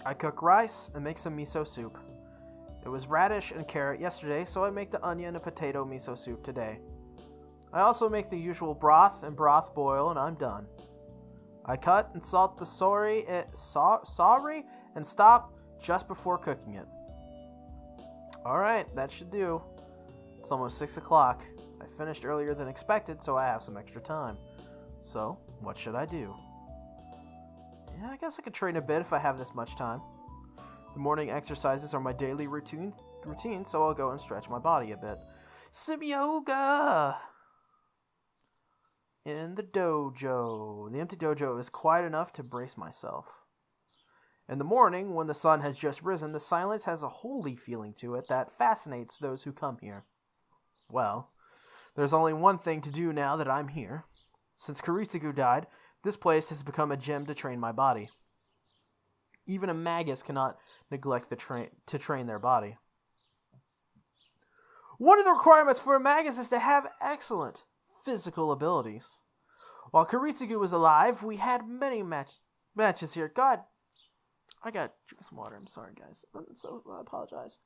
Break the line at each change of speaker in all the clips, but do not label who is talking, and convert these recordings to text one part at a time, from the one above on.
I cook rice and make some miso soup. It was radish and carrot yesterday, so I make the onion and potato miso soup today. I also make the usual broth and broth boil, and I'm done. I cut and salt the sorry and stop just before cooking it. Alright, that should do. It's almost 6 o'clock. I finished earlier than expected, so I have some extra time. So, what should I do? Yeah, I guess I could train a bit if I have this much time. The morning exercises are my daily routine, so I'll go and stretch my body a bit. Some yoga! In the dojo. The empty dojo is quiet enough to brace myself. In the morning, when the sun has just risen, the silence has a holy feeling to it that fascinates those who come here. Well, there's only one thing to do now that I'm here. Since Kuritsugu died, this place has become a gym to train my body. Even a magus cannot neglect to train their body. One of the requirements for a magus is to have excellent physical abilities. While Kuritsugu was alive, we had many matches here. God, I gotta drink some water. I'm sorry, guys. I apologize.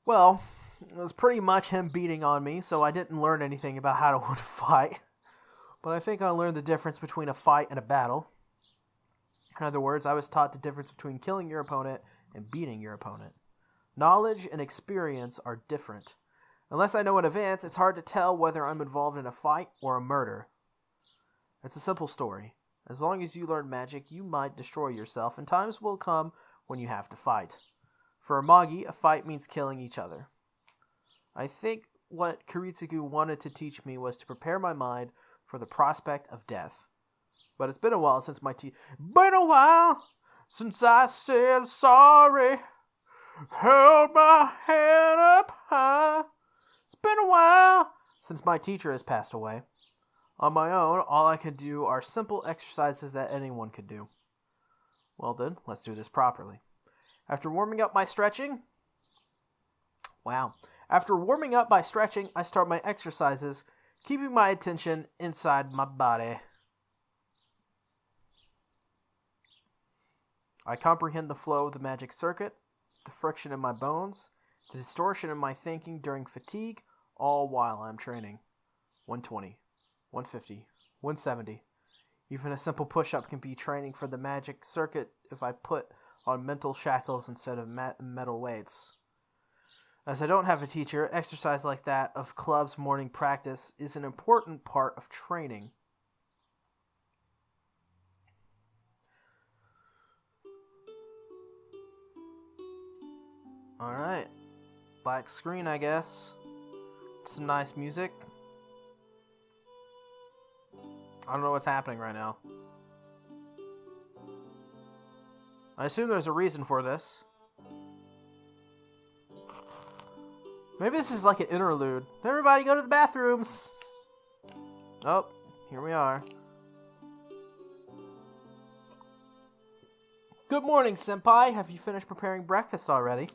Well, it was pretty much him beating on me, so I didn't learn anything about how to win a fight. But I think I learned the difference between a fight and a battle. In other words, I was taught the difference between killing your opponent and beating your opponent. Knowledge and experience are different. Unless I know in advance, it's hard to tell whether I'm involved in a fight or a murder. It's a simple story. As long as you learn magic, you might destroy yourself, and times will come when you have to fight. For a Magi, a fight means killing each other. I think what Kuritsugu wanted to teach me was to prepare my mind for the prospect of death. But it's been a while since I said sorry. Held my head up high. It's been a while since my teacher has passed away. On my own, all I can do are simple exercises that anyone could do. Well then, let's do this properly. After warming up by stretching, I start my exercises, keeping my attention inside my body. I comprehend the flow of the magic circuit, the friction in my bones, the distortion in my thinking during fatigue, all while I'm training. 120, 150, 170. Even a simple push-up can be training for the magic circuit if I put on mental shackles instead of metal weights. As I don't have a teacher, exercise like that of club's morning practice is an important part of training. Alright. Black screen, I guess. Some nice music. I don't know what's happening right now. I assume there's a reason for this. Maybe this is like an interlude. Everybody go to the bathrooms! Oh, here we are. Good morning, Senpai. Have you finished preparing breakfast already?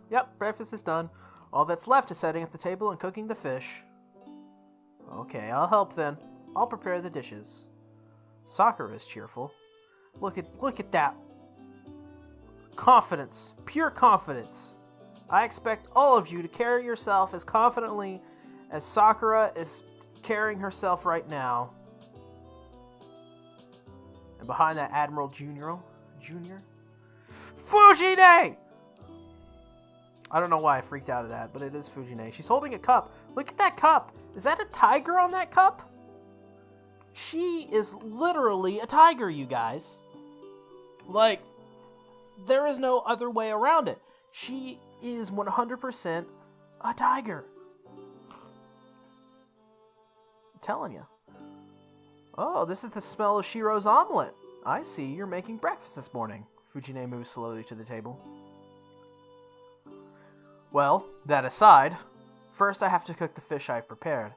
Yep, breakfast is done. All that's left is setting up the table and cooking the fish. Okay, I'll help then. I'll prepare the dishes. Sakura is cheerful. Look at that. Confidence. Pure confidence. I expect all of you to carry yourself as confidently as Sakura is carrying herself right now. And behind that Admiral Junior? Fujine! I don't know why I freaked out of that, but it is Fujine. She's holding a cup. Look at that cup. Is that a tiger on that cup? She is literally a tiger, you guys. Like, there is no other way around it. She is 100% a tiger. I'm telling you. Oh, this is the smell of Shiro's omelet. I see, you're making breakfast this morning. Fujine moves slowly to the table. Well, that aside, first I have to cook the fish I've prepared.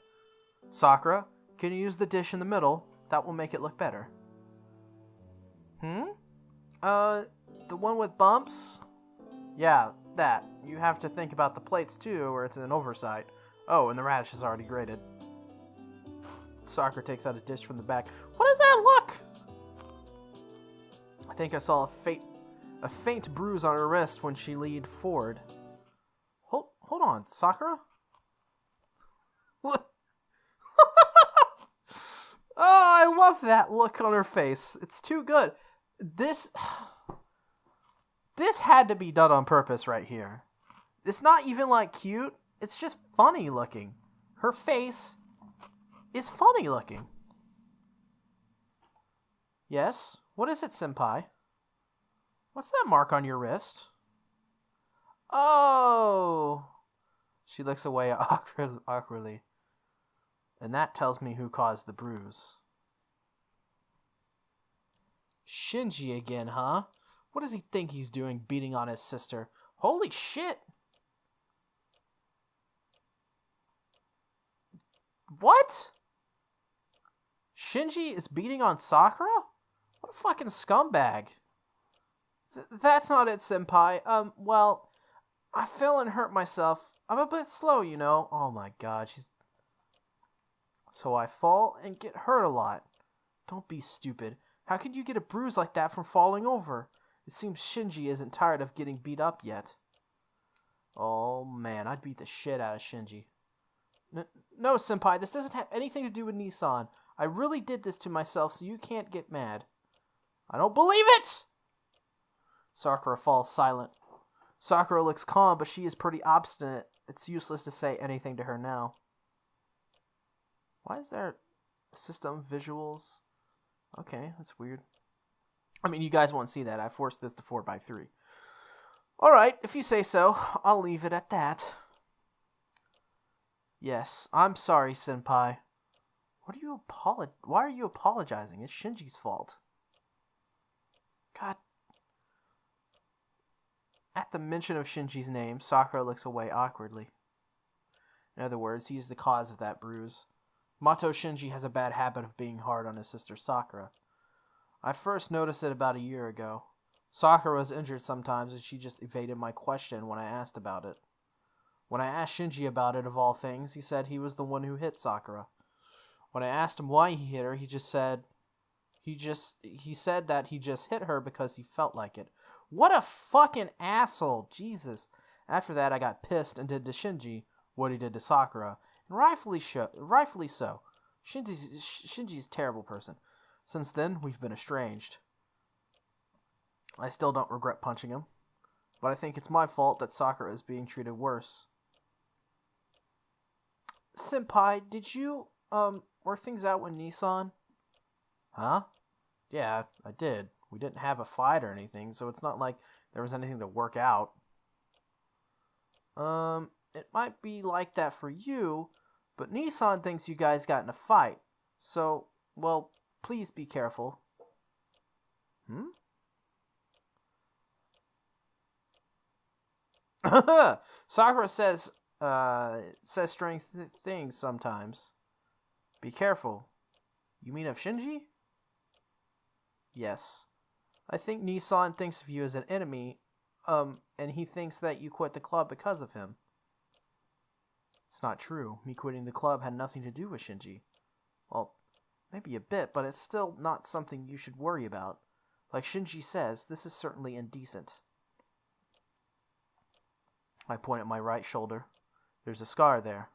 Sakura, can you use the dish in the middle? That will make it look better. The one with bumps? Yeah, that. You have to think about the plates too, or it's an oversight. Oh, and the radish is already grated. Sakura takes out a dish from the back. What does that look? I think I saw a faint bruise on her wrist when she leaned forward. Hold on, Sakura? What? Oh, I love that look on her face. It's too good. This had to be done on purpose right here. It's not even, like, cute. It's just funny looking. Her face is funny looking. Yes? What is it, senpai? What's that mark on your wrist? Oh! She looks away awkwardly. And that tells me who caused the bruise. Shinji again, huh? What does he think he's doing, beating on his sister? Holy shit! What? Shinji is beating on Sakura? What a fucking scumbag. That's not it, senpai. Well, I fell and hurt myself. I'm a bit slow, you know. Oh my god, So I fall and get hurt a lot. Don't be stupid. How could you get a bruise like that from falling over? It seems Shinji isn't tired of getting beat up yet. Oh man, I'd beat the shit out of Shinji. No, senpai, this doesn't have anything to do with Nissan. I really did this to myself, so you can't get mad. I don't believe it! Sakura falls silent. Sakura looks calm, but she is pretty obstinate. It's useless to say anything to her now. Why is there system visuals? Okay, that's weird. I mean, you guys won't see that. I forced this to 4x3. Alright, if you say so, I'll leave it at that. Yes, I'm sorry, senpai. Why are you apologizing? It's Shinji's fault. God. At the mention of Shinji's name, Sakura looks away awkwardly. In other words, he's the cause of that bruise. Mato Shinji has a bad habit of being hard on his sister Sakura. I first noticed it about a year ago. Sakura was injured sometimes, and she just evaded my question when I asked about it. When I asked Shinji about it, of all things, he said he was the one who hit Sakura. When I asked him why he hit her, he said that he just hit her because he felt like it. What a fucking asshole, Jesus. After that, I got pissed and did to Shinji what he did to Sakura, and rightfully so. Shinji's a terrible person. Since then, we've been estranged. I still don't regret punching him, but I think it's my fault that Sakura is being treated worse. Senpai, did you, work things out with Nissan? Huh? Yeah, I did. We didn't have a fight or anything, so it's not like there was anything to work out. It might be like that for you, but Nissan thinks you guys got in a fight. So, well, please be careful. Sakura says strange things sometimes. Be careful. You mean of Shinji? Yes. I think Nissan thinks of you as an enemy, and he thinks that you quit the club because of him. It's not true. Me quitting the club had nothing to do with Shinji. Well, maybe a bit, but it's still not something you should worry about. Like Shinji says, this is certainly indecent. I point at my right shoulder. There's a scar there.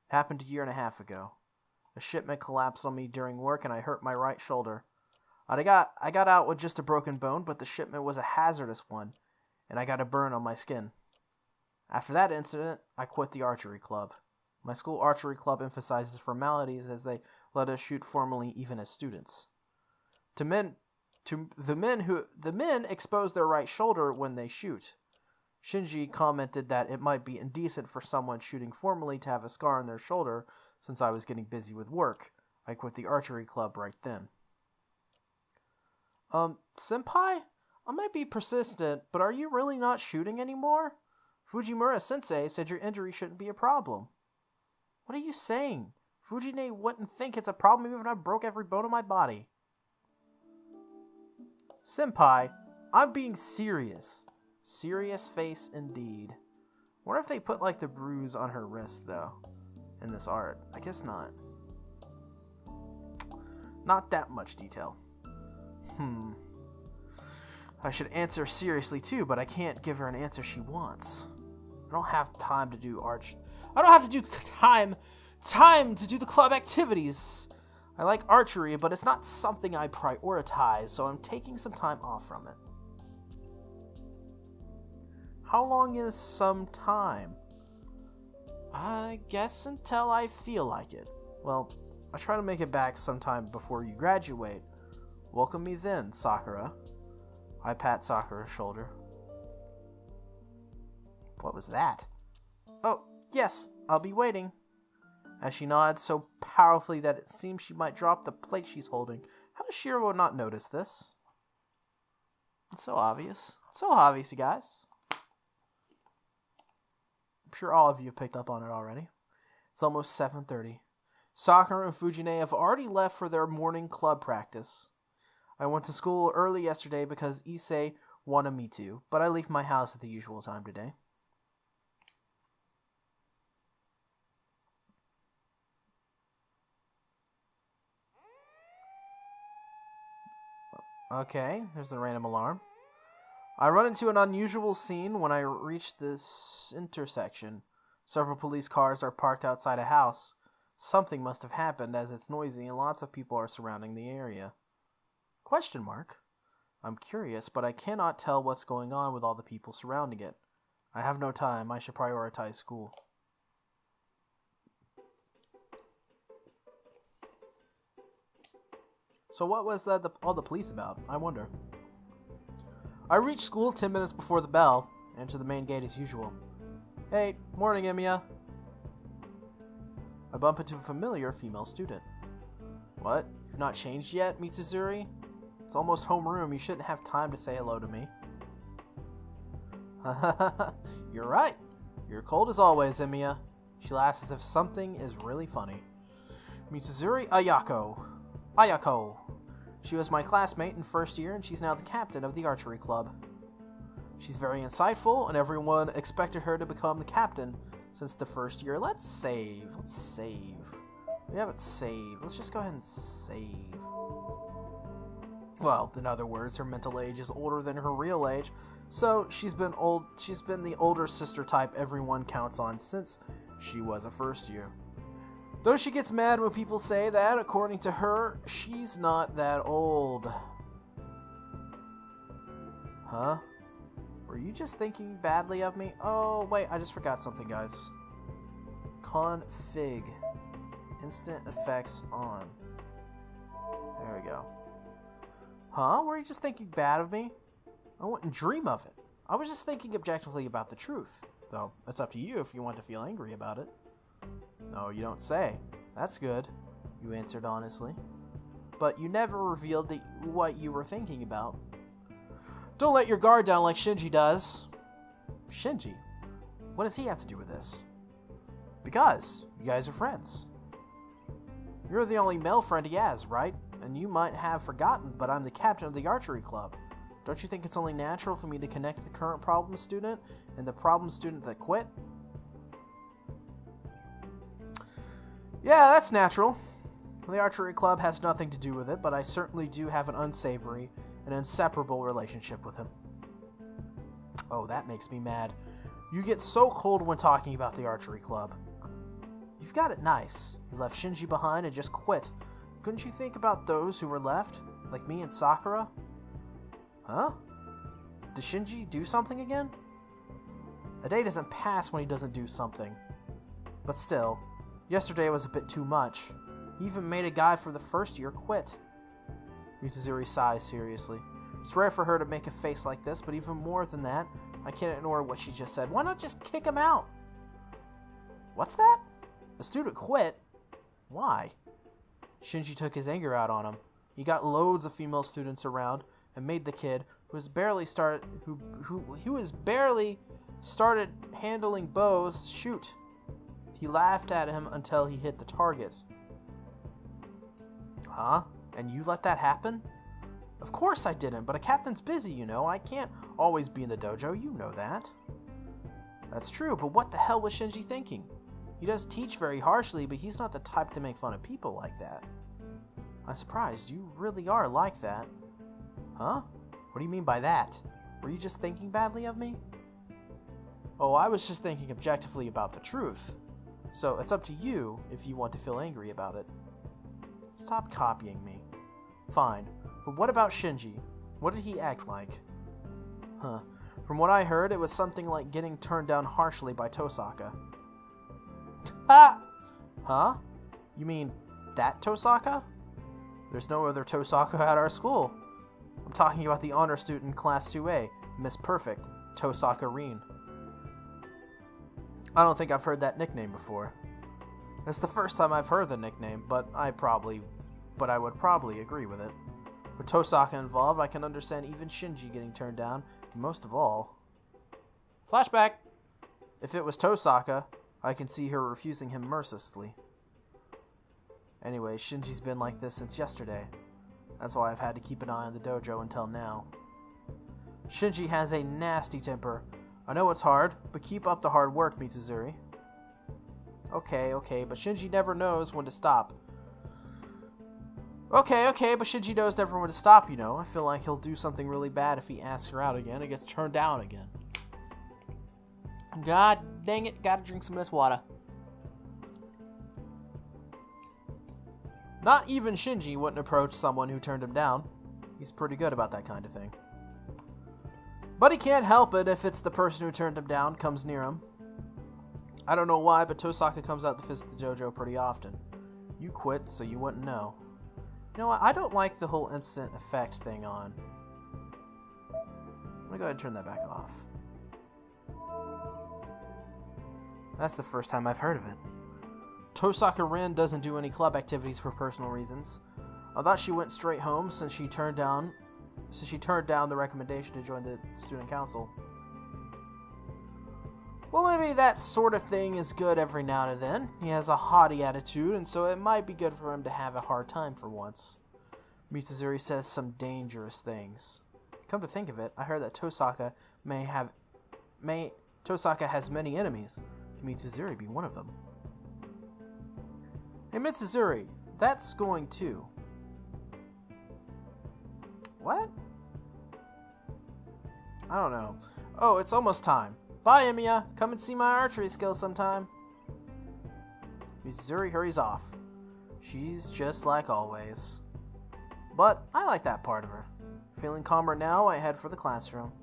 It happened 1.5 years ago. A shipment collapsed on me during work and I hurt my right shoulder. I got out with just a broken bone, but the shipment was a hazardous one, and I got a burn on my skin. After that incident, I quit the archery club. My school archery club emphasizes formalities as they let us shoot formally even as students. The men expose their right shoulder when they shoot. Shinji commented that it might be indecent for someone shooting formally to have a scar on their shoulder since I was getting busy with work. I quit the archery club right then. Senpai? I might be persistent, but are you really not shooting anymore? Fujimura-sensei said your injury shouldn't be a problem. What are you saying? Fujine wouldn't think it's a problem even if I broke every bone in my body. Senpai, I'm being serious. Serious face indeed. Wonder if they put, like, the bruise on her wrist, though, in this art. I guess not. Not that much detail. I should answer seriously too, but I can't give her an answer she wants. I don't have time to do time to do the club activities. I like archery, but it's not something I prioritize, so I'm taking some time off from it. How long is some time? I guess until I feel like it. Well, I try to make it back sometime before you graduate. Welcome me then, Sakura. I pat Sakura's shoulder. What was that? Oh, yes, I'll be waiting. As she nods so powerfully that it seems she might drop the plate she's holding. How does Shiro not notice this? It's so obvious. So obvious, you guys. I'm sure all of you have picked up on it already. It's almost 7:30. Sakura and Fujine have already left for their morning club practice. I went to school early yesterday because Issei wanted me to, but I leave my house at the usual time today. Okay, there's the random alarm. I run into an unusual scene when I reach this intersection. Several police cars are parked outside a house. Something must have happened as it's noisy and lots of people are surrounding the area. Question mark. I'm curious, but I cannot tell what's going on with all the people surrounding it. I have no time. I should prioritize school. So what was all the police about? I wonder. I reach school 10 minutes before the bell. Enter the main gate as usual. Hey, morning, Emiya. I bump into a familiar female student. What? You've not changed yet, Mitsuzuri? It's almost homeroom. You shouldn't have time to say hello to me. You're right. You're cold as always, Emiya. She laughs as if something is really funny. Mitsuzuri Ayako. She was my classmate in first year, and she's now the captain of the archery club. She's very insightful, and everyone expected her to become the captain since the first year. Let's save. We haven't saved. Let's just go ahead and save. Well, in other words, her mental age is older than her real age, so she's been the older sister type everyone counts on since she was a first year. Though she gets mad when people say that, according to her, she's not that old. Huh? Were you just thinking badly of me? Oh, wait, I just forgot something, guys. Config. Instant effects on. There we go. Huh? Were you just thinking bad of me? I wouldn't dream of it. I was just thinking objectively about the truth. Though, it's up to you if you want to feel angry about it. No, you don't say. That's good, you answered honestly. But you never revealed what you were thinking about. Don't let your guard down like Shinji does. Shinji? What does he have to do with this? Because you guys are friends. You're the only male friend he has, right? And you might have forgotten, but I'm the captain of the archery club. Don't you think it's only natural for me to connect the current problem student and the problem student that quit? Yeah, that's natural. The archery club has nothing to do with it, but I certainly do have an unsavory and inseparable relationship with him. Oh, that makes me mad. You get so cold when talking about the archery club. You've got it nice. You left Shinji behind and just quit. Couldn't you think about those who were left? Like me and Sakura? Huh? Did Shinji do something again? A day doesn't pass when he doesn't do something. But still, yesterday was a bit too much. He even made a guy for the first year quit. Mitsuzuri sighs seriously. It's rare for her to make a face like this, but even more than that, I can't ignore what she just said. Why not just kick him out? What's that? The student quit? Why? Shinji took his anger out on him. He got loads of female students around and made the kid who has barely started handling bows shoot. He laughed at him until he hit the target. Huh? And you let that happen? Of course I didn't, but a captain's busy, you know. I can't always be in the dojo, you know that. That's true, but what the hell was Shinji thinking? He does teach very harshly, but he's not the type to make fun of people like that. I'm surprised. You really are like that. Huh? What do you mean by that? Were you just thinking badly of me? Oh, I was just thinking objectively about the truth. So it's up to you if you want to feel angry about it. Stop copying me. Fine. But what about Shinji? What did he act like? Huh. From what I heard, it was something like getting turned down harshly by Tosaka. Ha! Huh? You mean that Tosaka? There's no other Tosaka at our school. I'm talking about the honor student class 2A, Miss Perfect, Tosaka Reen. I don't think I've heard that nickname before. It's the first time I've heard the nickname, but I would probably agree with it. With Tosaka involved, I can understand even Shinji getting turned down, and most of all... Flashback! If it was Tosaka, I can see her refusing him mercilessly. Anyway, Shinji's been like this since yesterday. That's why I've had to keep an eye on the dojo until now. Shinji has a nasty temper. I know it's hard, but keep up the hard work, Mitsuzuri. Okay, but Shinji never knows when to stop. Okay, but Shinji knows never when to stop, you know. I feel like he'll do something really bad if he asks her out again and gets turned down again. God dang it, gotta drink some of this water. Not even Shinji wouldn't approach someone who turned him down. He's pretty good about that kind of thing. But he can't help it if it's the person who turned him down comes near him. I don't know why, but Tosaka comes out to visit the dojo pretty often. You quit, so you wouldn't know. You know what? I don't like the whole instant effect thing on. I'm gonna go ahead and turn that back off. That's the first time I've heard of it. Tosaka Rin doesn't do any club activities for personal reasons. I thought she went straight home since she turned down the recommendation to join the student council. Well, maybe that sort of thing is good every now and then. He has a haughty attitude, and so it might be good for him to have a hard time for once. Mitsuzuri says some dangerous things. Come to think of it, I heard that Tosaka has many enemies. Can Mitsuzuri be one of them? Hey Mitsuzuri, that's going too. What? I don't know. Oh, it's almost time. Bye, Emiya. Come and see my archery skills sometime. Mitsuzuri hurries off. She's just like always. But I like that part of her. Feeling calmer now, I head for the classroom.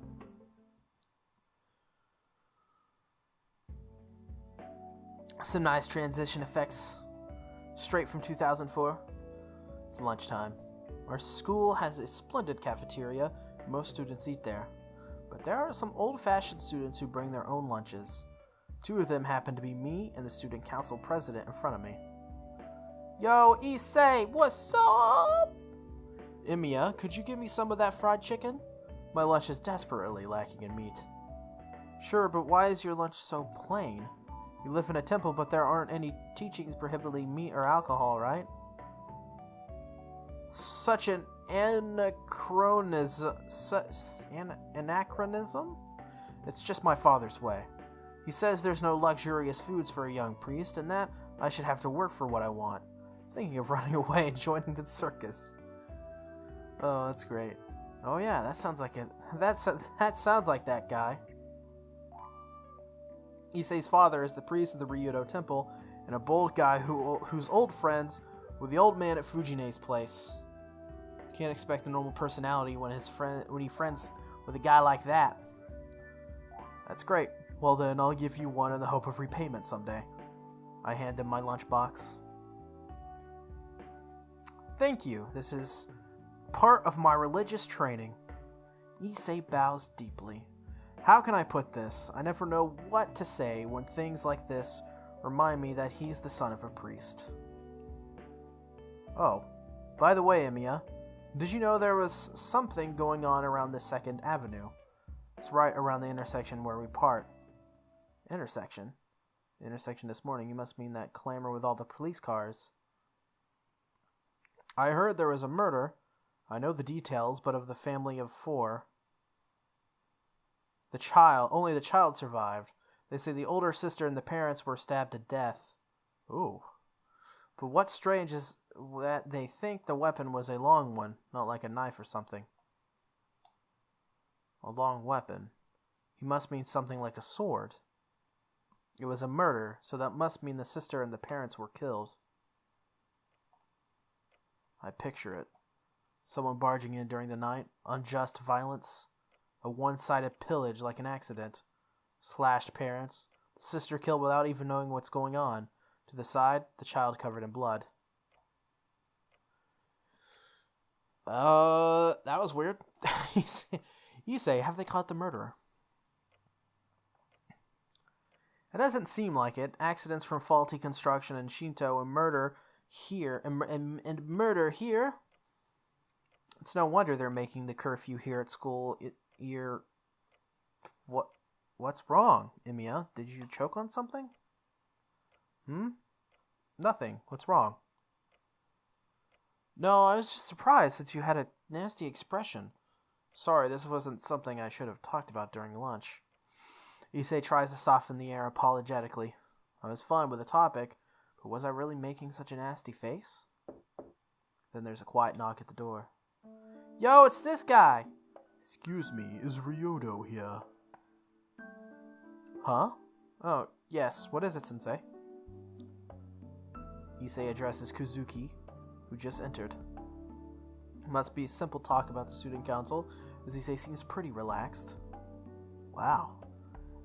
Some nice transition effects. Straight from 2004. It's lunchtime. Our school has a splendid cafeteria. Most students eat there. But there are some old-fashioned students who bring their own lunches. Two of them happen to be me and the student council president in front of me. Yo, Issei, what's up? Emiya, could you give me some of that fried chicken? My lunch is desperately lacking in meat. Sure, but why is your lunch so plain? You live in a temple, but there aren't any teachings prohibiting meat or alcohol, right? Such an anachronism? It's just my father's way. He says there's no luxurious foods for a young priest, and that I should have to work for what I want. I'm thinking of running away and joining the circus. Oh, that's great. Oh yeah, that sounds like it. That sounds like that guy. Issei's father is the priest of the Ryudo Temple, and a bold guy who's old friends with the old man at Fujine's place. You can't expect a normal personality when he friends with a guy like that. That's great. Well then, I'll give you one in the hope of repayment someday. I hand him my lunchbox. Thank you. This is part of my religious training. Issei bows deeply. How can I put this? I never know what to say when things like this remind me that he's the son of a priest. Oh, by the way, Emiya, did you know there was something going on around the 2nd Avenue? It's right around the intersection where we part. Intersection? The intersection this morning, you must mean that clamor with all the police cars. I heard there was a murder. I know the details, but of the family of 4. Only the child survived. They say the older sister and the parents were stabbed to death. Ooh. But what's strange is that they think the weapon was a long one, not like a knife or something. A long weapon. He must mean something like a sword. It was a murder, so that must mean the sister and the parents were killed. I picture it. Someone barging in during the night, unjust violence, a one-sided pillage like an accident, slashed parents, the sister killed without even knowing what's going on. To the side, the child covered in blood. That was weird. Issei, have they caught the murderer? It doesn't seem like it. Accidents from faulty construction in Shinto and murder here, and murder here. It's no wonder they're making the curfew here at school. What's wrong, Emiya? Did you choke on something? Nothing. What's wrong? No, I was just surprised since you had a nasty expression. Sorry, this wasn't something I should have talked about during lunch. Issei tries to soften the air apologetically. I was fine with the topic, but was I really making such a nasty face? Then there's a quiet knock at the door. Yo, it's this guy! Excuse me, is Ryodo here? Huh? Oh, yes. What is it, Sensei? Issei addresses Kuzuki, who just entered. It must be simple talk about the student council, as Issei seems pretty relaxed. Wow.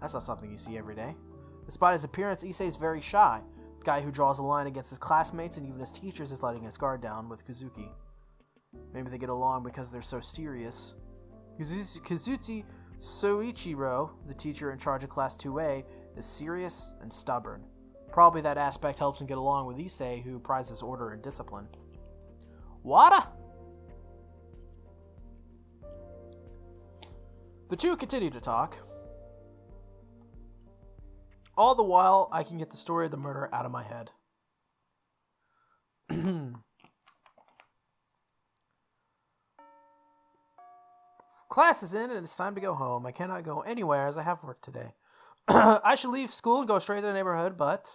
That's not something you see every day. Despite his appearance, Issei is very shy. The guy who draws a line against his classmates and even his teachers is letting his guard down with Kuzuki. Maybe they get along because they're so serious. Kazuchi Soichiro, the teacher in charge of Class 2A, is serious and stubborn. Probably that aspect helps him get along with Issei, who prizes order and discipline. Wada! The two continue to talk. All the while, I can get the story of the murder out of my head. Class is in and it's time to go home. I cannot go anywhere as I have work today. I should leave school and go straight to the neighborhood, but...